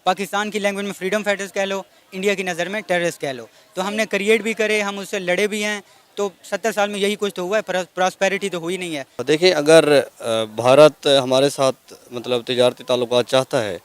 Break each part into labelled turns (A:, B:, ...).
A: पाकिस्तान की लैंग्वेज में freedom fighters कह लो, इंडिया की नज़र में टेररिस्ट कह लो। तो हमने क्रिएट भी करे, हम उससे लड़े भी हैं। तो 70 साल में यही कुछ तो हुआ है, प्रॉस्पेरिटी तो हुई नहीं है।
B: देखिए, अगर भारत हमारे साथ मतलब तिजारती ताल्लुकात चाहता है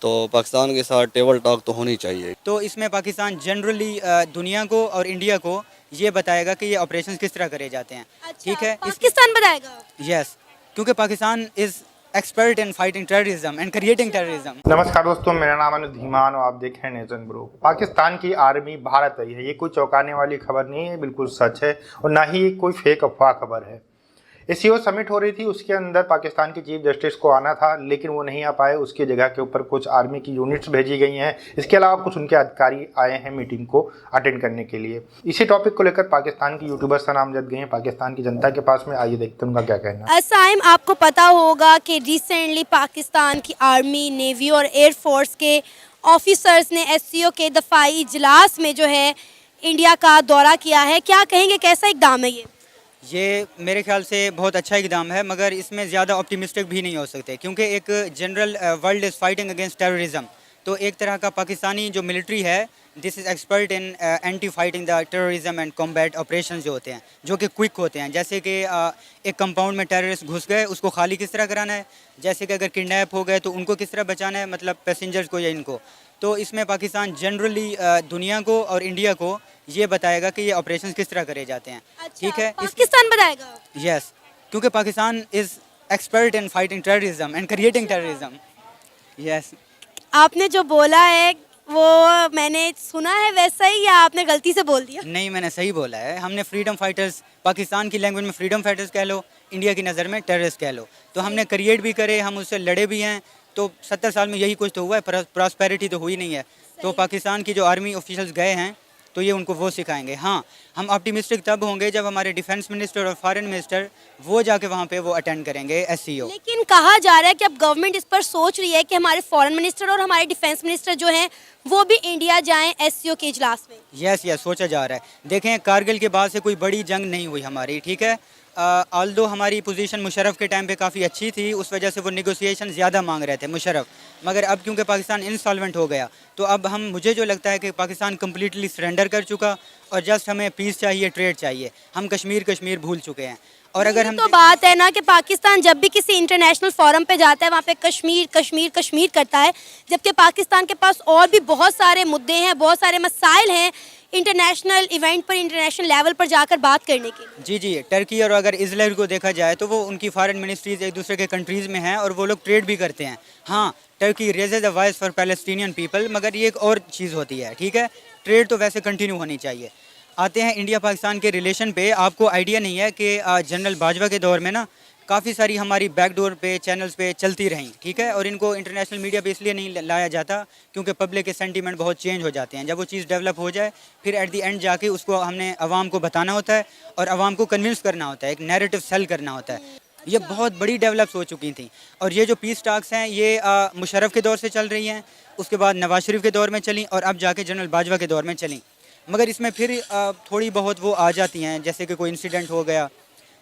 B: तो पाकिस्तान के साथ टेबल टॉक तो होनी चाहिए।
A: तो इसमें पाकिस्तान जनरली दुनिया को और इंडिया को ये बताएगा कि ये ऑपरेशन किस तरह करे जाते हैं। ठीक है,
C: पाकिस्तान बताएगा।
A: यस, क्योंकि Pakistan is expert in fighting terrorism and creating terrorism.
D: नमस्कार दोस्तों, मेरा नाम अनुज धीमान और आप देख रहे हैं नेशन ब्रो। पाकिस्तान की आर्मी भारत आई है, ये कोई चौंकाने वाली खबर नहीं है, बिल्कुल सच है और ना ही कोई फेक अफवाह खबर है। एससीओ समिट हो रही थी, उसके अंदर पाकिस्तान के चीफ जस्टिस को आना था लेकिन वो नहीं आ पाए। उसकी जगह के ऊपर कुछ आर्मी की यूनिट्स भेजी गई हैं। इसके अलावा कुछ उनके अधिकारी आए हैं मीटिंग को अटेंड करने के लिए। इसी टॉपिक को लेकर पाकिस्तान की यूट्यूबर्स का नामजद गए हैं पाकिस्तान की जनता के पास में। आइए देखते हैं उनका क्या कहना है।
C: साइम, आपको पता होगा कि रिसेंटली पाकिस्तान की आर्मी, नेवी और एयरफोर्स के ऑफिसर्स ने एससीओ के दफाई इजलास में जो है इंडिया का दौरा किया है। क्या कहेंगे, कैसा इकदाम है
A: ये मेरे ख्याल से बहुत अच्छा इकदाम है, मगर इसमें ज़्यादा ऑप्टिमिस्टिक भी नहीं हो सकते, क्योंकि एक general world is fighting against terrorism. तो एक तरह का पाकिस्तानी जो मिलिट्री है, this is expert in anti fighting the terrorism and combat operations जो होते हैं, जो कि क्विक होते हैं। जैसे कि एक कंपाउंड में टेररिस्ट घुस गए, उसको खाली किस तरह कराना है। जैसे कि अगर किडनैप हो गए तो उनको किस तरह बचाना है, मतलब पैसेंजर्स को या इनको। तो इसमें पाकिस्तान जनरली दुनिया को और इंडिया को ये बताएगा कि ये ऑपरेशंस किस तरह करे जाते हैं। ठीक है,
C: पाकिस्तान बताएगा।
A: यस, क्योंकि Pakistan is expert in fighting terrorism and creating terrorism. Yes,
C: आपने जो बोला है वो मैंने सुना है वैसा ही, या आपने गलती से बोल दिया?
A: नहीं, मैंने सही बोला है। हमने फ्रीडम फाइटर्स, पाकिस्तान की लैंग्वेज में फ्रीडम फाइटर्स कह लो, इंडिया की नज़र में टेररिस्ट कह लो। तो हमने क्रिएट भी करे, हम उससे लड़े भी हैं। तो 70 साल में यही कुछ तो हुआ है, प्रॉस्पेरिटी तो हुई नहीं है। तो पाकिस्तान की जो आर्मी ऑफिशियल्स गए हैं तो ये उनको वो सिखाएंगे। हाँ, हम ऑप्टिमिस्टिक तब होंगे जब हमारे डिफेंस मिनिस्टर और फॉरेन मिनिस्टर वो जाके वहाँ पे वो अटेंड करेंगे एससीओ।
C: लेकिन कहा जा रहा है कि अब गवर्नमेंट इस पर सोच रही है कि हमारे फॉरेन मिनिस्टर और हमारे डिफेंस मिनिस्टर जो हैं वो भी इंडिया जाएं एससीओ के इजलास में।
A: यस, सोचा जा रहा है। देखें, कारगिल के बाद से कोई बड़ी जंग नहीं हुई हमारी, ठीक है। ऑल्दो हमारी पोजीशन मुशर्रफ के टाइम पे काफ़ी अच्छी थी, उस वजह से वो नेगोशिएशन ज़्यादा मांग रहे थे मुशर्रफ। मगर अब क्योंकि पाकिस्तान इंसॉल्वेंट हो गया तो अब मुझे जो लगता है कि पाकिस्तान कम्प्लीटली सरेंडर कर चुका और जस्ट हमें पीस चाहिए, ट्रेड चाहिए। हम कश्मीर भूल चुके हैं। और अगर हम
C: तो बात है ना कि पाकिस्तान जब भी किसी इंटरनेशनल फोरम पे जाता है वहाँ पे कश्मीर करता है, जबकि पाकिस्तान के पास और भी बहुत सारे मुद्दे हैं, बहुत सारे मसाइल हैं इंटरनेशनल इवेंट पर, इंटरनेशनल लेवल पर जाकर बात करने के लिए।
A: जी, टर्की और अगर इजराइल को देखा जाए तो वो उनकी फॉरेन मिनिस्ट्रीज एक दूसरे के कंट्रीज़ में हैं और वो लोग ट्रेड भी करते हैं। हाँ, Turkey raises the voice for Palestinian people, मगर ये एक और चीज़ होती है। ठीक है, ट्रेड तो वैसे कंटिन्यू होनी चाहिए। आते हैं इंडिया पाकिस्तान के रिलेशन पे। आपको आइडिया नहीं है कि जनरल बाजवा के दौर में ना काफ़ी सारी हमारी बैकडोर पे, चैनल्स पे चलती रहीं, ठीक है। और इनको इंटरनेशनल मीडिया पे इसलिए नहीं लाया जाता क्योंकि पब्लिक के सेंटीमेंट बहुत चेंज हो जाते हैं। जब वो चीज़ डेवलप हो जाए फिर एट दी एंड जाके उसको हमने आवाम को बताना होता है और आवाम को कन्विंस करना होता है, एक नैरेटिव सेल करना होता है। ये बहुत बड़ी डेवलप्स हो चुकी थी। और ये जो पीस टॉक्स हैं ये मुशर्रफ के दौर से चल रही हैं, उसके बाद नवाज शरीफ के दौर में चली और अब जाके जनरल बाजवा के दौर में चली। मगर इसमें फिर थोड़ी बहुत वो आ जाती हैं, जैसे कि कोई इंसिडेंट हो गया,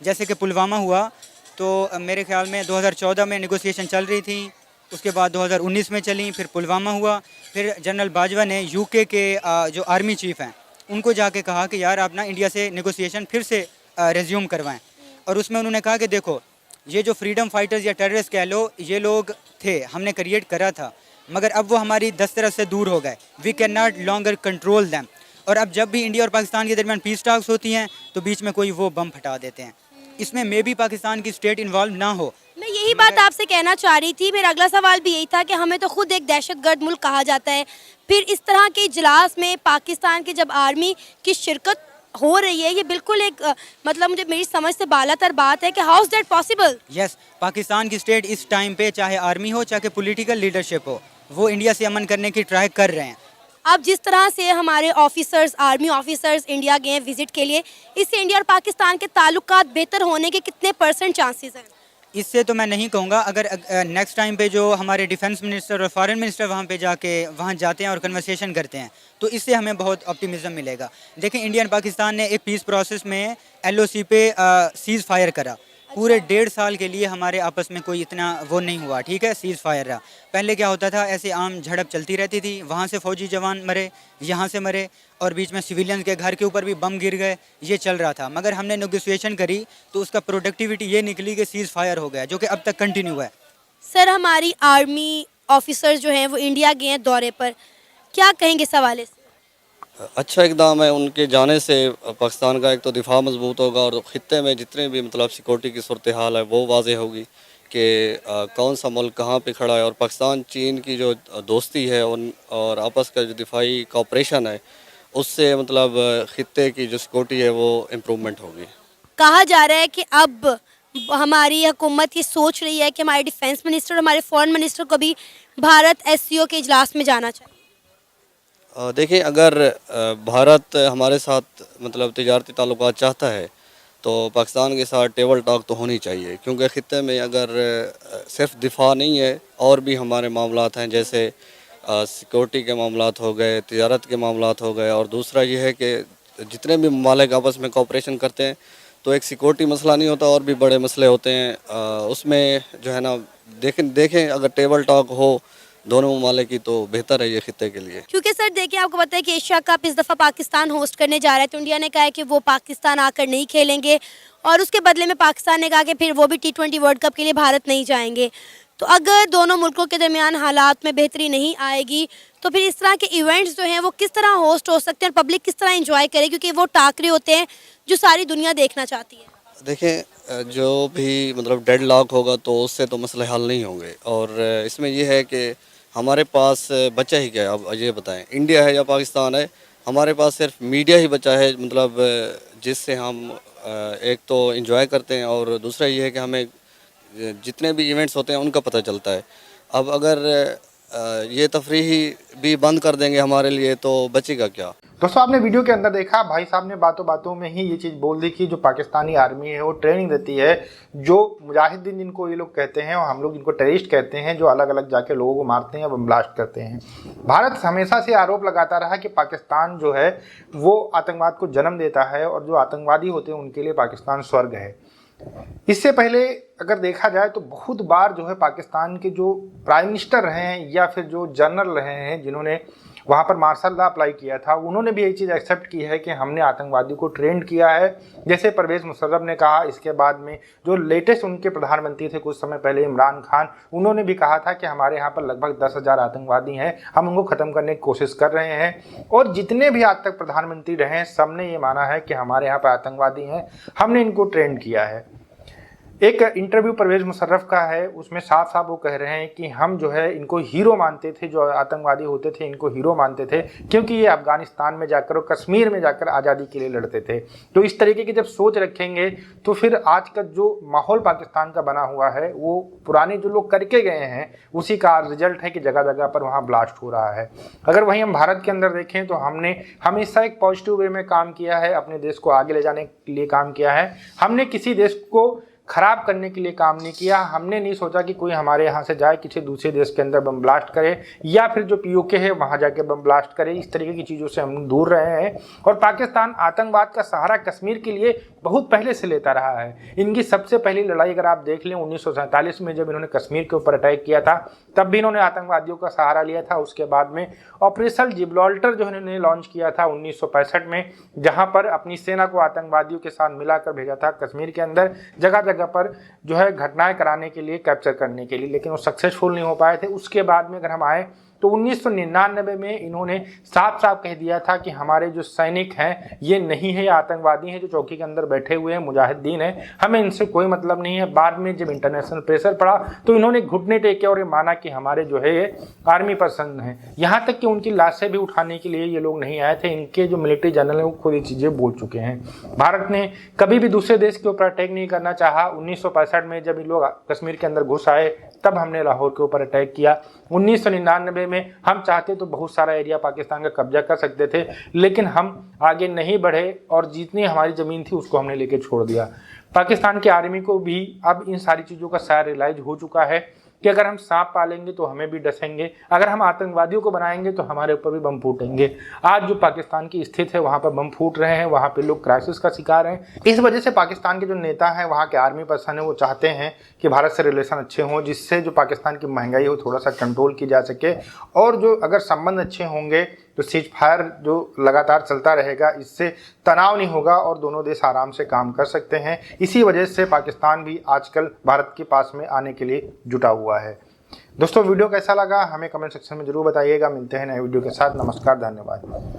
A: जैसे कि पुलवामा हुआ। तो मेरे ख्याल में 2014 में नेगोशिएशन चल रही थी, उसके बाद 2019 में चली, फिर पुलवामा हुआ। फिर जनरल बाजवा ने यूके के जो आर्मी चीफ हैं उनको जाके कहा कि यार आप ना इंडिया से नेगोशिएशन फिर से रेज्यूम करवाएं। और उसमें उन्होंने कहा कि देखो, ये जो फ्रीडम फाइटर्स या टेररिस्ट कह लो, ये लोग थे, हमने क्रिएट करा था, मगर अब वो हमारी दस्तरस से दूर हो गए। We can not longer control them. और अब जब भी इंडिया और पाकिस्तान के दरमियान पीस टॉक्स होती हैं तो बीच में कोई वो बम फटा देते हैं। इसमें मे भी पाकिस्तान की स्टेट इन्वॉल्व ना हो।
C: मैं यही बात आपसे कहना चाह रही थी। मेरा अगला सवाल भी यही था कि हमें तो खुद एक दहशतगर्द मुल्क कहा जाता है, फिर इस तरह के इजलास में पाकिस्तान की जब आर्मी की शिरकत हो रही है, ये बिल्कुल एक मतलब मुझे मेरी समझ से बालातर बात है कि how is that possible.
A: Yes, Pakistan की स्टेट इस टाइम पे चाहे आर्मी हो चाहे पॉलिटिकल लीडरशिप हो, वो इंडिया से अमन करने की ट्राई कर रहे हैं।
C: अब जिस तरह से हमारे ऑफिसर्स, आर्मी ऑफिसर्स इंडिया गए हैं विजिट के लिए, इससे इंडिया और पाकिस्तान के ताल्लुकात बेहतर होने के कितने % चांसेस हैं?
A: इससे तो मैं नहीं कहूँगा। अगर नेक्स्ट टाइम पे जो हमारे डिफेंस मिनिस्टर और फॉरेन मिनिस्टर वहाँ जाते हैं और कन्वर्सेशन करते हैं तो इससे हमें बहुत ऑप्टिमिज्म मिलेगा। देखें, इंडिया और पाकिस्तान ने एक पीस प्रोसेस में LOC पे सीज़ फायर करा। पूरे 1.5 साल के लिए हमारे आपस में कोई इतना वो नहीं हुआ, ठीक है, सीज़ फायर रहा। पहले क्या होता था, ऐसे आम झड़प चलती रहती थी, वहाँ से फौजी जवान मरे, यहाँ से मरे, और बीच में सिविलियंस के घर के ऊपर भी बम गिर गए, ये चल रहा था। मगर हमने नेगोशिएशन करी तो उसका प्रोडक्टिविटी ये निकली कि सीज़ फायर हो गया, जो कि अब तक कंटिन्यू है।
C: सर, हमारी आर्मी ऑफिसर्स जो हैं वो इंडिया गए हैं दौरे पर, क्या कहेंगे इस हवाले से?
B: अच्छा इकदाम है, उनके जाने से पाकिस्तान का एक तो दिफा मजबूत होगा और ख़ित्ते में जितने भी मतलब सिक्योरिटी की सूरत हाल है वो वाज़ेह होगी कि कौन सा मुल्क कहाँ पे खड़ा है। और पाकिस्तान चीन की जो दोस्ती है और आपस का जो दिफाई कोऑपरेशन है, उससे मतलब ख़ित्ते की जो सिक्योरिटी है वो इम्प्रूवमेंट होगी।
C: कहा जा रहा है कि अब हमारी हुकूमत ये सोच रही है कि हमारे डिफेंस मिनिस्टर और हमारे फॉरेन मिनिस्टर को भी भारत एससीओ के इजलास में जाना चाहिए।
B: देखिए, अगर भारत हमारे साथ मतलब तिजारती ताल्लुकात चाहता है तो पाकिस्तान के साथ टेबल टॉक तो होनी चाहिए, क्योंकि ख़ित्ते में अगर सिर्फ दिफा नहीं है और भी हमारे मामलात हैं, जैसे सिक्योरिटी के मामलात हो गए, तिजारत के मामलात हो गए, और दूसरा ये है कि जितने भी ममालिक आपस में कोऑपरेशन करते हैं तो एक सिक्योरिटी मसला नहीं होता, और भी बड़े मसले होते हैं। उसमें जो है ना, देखें अगर टेबल टॉक हो दोनों ममालिक की तो बेहतर है ये ख़ित्ते के लिए।
C: क्योंकि सर देखिए, आपको पता है कि एशिया कप इस दफ़ा पाकिस्तान होस्ट करने जा रहा है, तो इंडिया ने कहा है कि वो पाकिस्तान आकर नहीं खेलेंगे, और उसके बदले में पाकिस्तान ने कहा कि फिर वो भी T20 वर्ल्ड कप के लिए भारत नहीं जाएंगे। तो अगर दोनों मुल्कों के दरमियान हालात में बेहतरी नहीं आएगी तो फिर इस तरह के इवेंट्स जो हैं वो किस तरह होस्ट हो सकते हैं और पब्लिक किस तरह एंजॉय करे, क्योंकि वो टाकरे होते हैं जो सारी दुनिया देखना चाहती है।
B: देखें, जो भी मतलब डेड लॉक होगा तो उससे तो मसले हल नहीं होंगे, और इसमें यह है कि हमारे पास बचा ही क्या है। अब ये बताएं, इंडिया है या पाकिस्तान है, हमारे पास सिर्फ मीडिया ही बचा है, मतलब जिससे हम एक तो एंजॉय करते हैं, और दूसरा ये है कि हमें जितने भी इवेंट्स होते हैं उनका पता चलता है। अब अगर ये तफरीही भी बंद कर देंगे हमारे लिए तो बचेगा क्या।
D: दोस्तों, आपने वीडियो के अंदर देखा, भाई साहब ने बातों बातों में ही ये चीज़ बोल दी कि जो पाकिस्तानी आर्मी है वो ट्रेनिंग देती है, जो मुजाहिदीन जिनको ये लोग कहते हैं और हम लोग इनको टेररिस्ट कहते हैं, जो अलग अलग जाके लोगों को मारते हैं, बम ब्लास्ट करते हैं। भारत हमेशा से आरोप लगाता रहा कि पाकिस्तान जो है वो आतंकवाद को जन्म देता है, और जो आतंकवादी होते हैं उनके लिए पाकिस्तान स्वर्ग है। इससे पहले अगर देखा जाए तो बहुत बार जो है पाकिस्तान के जो प्राइम मिनिस्टर रहे हैं या फिर जो जनरल रहे हैं जिन्होंने वहाँ पर मार्शल लॉ अप्लाई किया था, उन्होंने भी ये चीज़ एक्सेप्ट की है कि हमने आतंकवादियों को ट्रेंड किया है। जैसे परवेज़ मुशर्रफ ने कहा, इसके बाद में जो लेटेस्ट उनके प्रधानमंत्री थे कुछ समय पहले, इमरान खान, उन्होंने भी कहा था कि हमारे यहाँ पर लगभग 10,000 आतंकवादी हैं, हम उनको ख़त्म करने की कोशिश कर रहे हैं। और जितने भी आज तक प्रधानमंत्री रहे हैं सब ने ये माना है कि हमारे यहाँ पर आतंकवादी हैं, हमने इनको ट्रेंड किया है। एक इंटरव्यू परवेज़ मुशर्रफ का है, उसमें साफ साफ वो कह रहे हैं कि हम जो है इनको हीरो मानते थे, जो आतंकवादी होते थे इनको हीरो मानते थे, क्योंकि ये अफगानिस्तान में जाकर और कश्मीर में जाकर आज़ादी के लिए लड़ते थे। तो इस तरीके की जब सोच रखेंगे तो फिर आज का जो माहौल पाकिस्तान का बना हुआ है वो पुराने जो लोग करके गए हैं उसी का रिजल्ट है कि जगह जगह पर वहाँ ब्लास्ट हो रहा है। अगर वहीं हम भारत के अंदर देखें तो हमने हमेशा एक पॉजिटिव वे में काम किया है, अपने देश को आगे ले जाने के लिए काम किया है। हमने किसी देश को खराब करने के लिए काम नहीं किया। हमने नहीं सोचा कि कोई हमारे यहाँ से जाए किसी दूसरे देश के अंदर बम ब्लास्ट करे, या फिर जो पीओके है वहाँ जाके बम ब्लास्ट करे। इस तरीके की चीज़ों से हम दूर रहे हैं। और पाकिस्तान आतंकवाद का सहारा कश्मीर के लिए बहुत पहले से लेता रहा है। इनकी सबसे पहली लड़ाई अगर आप देख लें 1947 में जब इन्होंने कश्मीर के ऊपर अटैक किया था, तब भी इन्होंने आतंकवादियों का सहारा लिया था। उसके बाद में ऑपरेशन जिब्राल्टर जो इन्होंने लॉन्च किया था 1965 में, जहाँ पर अपनी सेना को आतंकवादियों के साथ मिलाकर भेजा था कश्मीर के अंदर जगह जगह पर जो है घटनाएं कराने के लिए, कैप्चर करने के लिए, लेकिन वो सक्सेसफुल नहीं हो पाए थे। उसके बाद में अगर हम आए तो 1999 में इन्होंने साफ साफ कह दिया था कि हमारे जो सैनिक हैं ये नहीं है, आतंकवादी हैं जो चौकी के अंदर बैठे हुए हैं, मुजाहिदीन हैं, हमें इनसे कोई मतलब नहीं है। बाद में जब इंटरनेशनल प्रेशर पड़ा तो इन्होंने घुटने टेके और ये माना कि हमारे जो है ये आर्मी पर्सन हैं। यहाँ तक कि उनकी लाशें भी उठाने के लिए ये लोग नहीं आए थे। इनके जो मिलिट्री जनरल हैं वो खुद ये चीज़ें बोल चुके हैं। भारत ने कभी भी दूसरे देश के ऊपर अटैक नहीं करना चाहा। 1965 में जब इन लोग कश्मीर के अंदर घुस आए तब हमने लाहौर के ऊपर अटैक किया। 1999 में हम चाहते तो बहुत सारा एरिया पाकिस्तान का कब्जा कर सकते थे, लेकिन हम आगे नहीं बढ़े और जितनी हमारी ज़मीन थी उसको हमने लेके छोड़ दिया। पाकिस्तान की आर्मी को भी अब इन सारी चीज़ों का शायद रियलाइज हो चुका है कि अगर हम सांप पालेंगे तो हमें भी डसेंगे, अगर हम आतंकवादियों को बनाएंगे तो हमारे ऊपर भी बम फूटेंगे। आज जो पाकिस्तान की स्थिति है वहाँ पर बम फूट रहे हैं, वहाँ पे लोग क्राइसिस का शिकार हैं। इस वजह से पाकिस्तान के जो नेता हैं, वहाँ के आर्मी पर्सन है, वो चाहते हैं कि भारत से रिलेशन अच्छे हों, जिससे जो पाकिस्तान की महंगाई हो थोड़ा सा कंट्रोल की जा सके। और जो अगर संबंध अच्छे होंगे तो सीज फायर जो लगातार चलता रहेगा, इससे तनाव नहीं होगा और दोनों देश आराम से काम कर सकते हैं। इसी वजह से पाकिस्तान भी आजकल भारत के पास में आने के लिए जुटा हुआ है। दोस्तों वीडियो कैसा लगा हमें कमेंट सेक्शन में जरूर बताइएगा। मिलते हैं नए वीडियो के साथ। नमस्कार, धन्यवाद।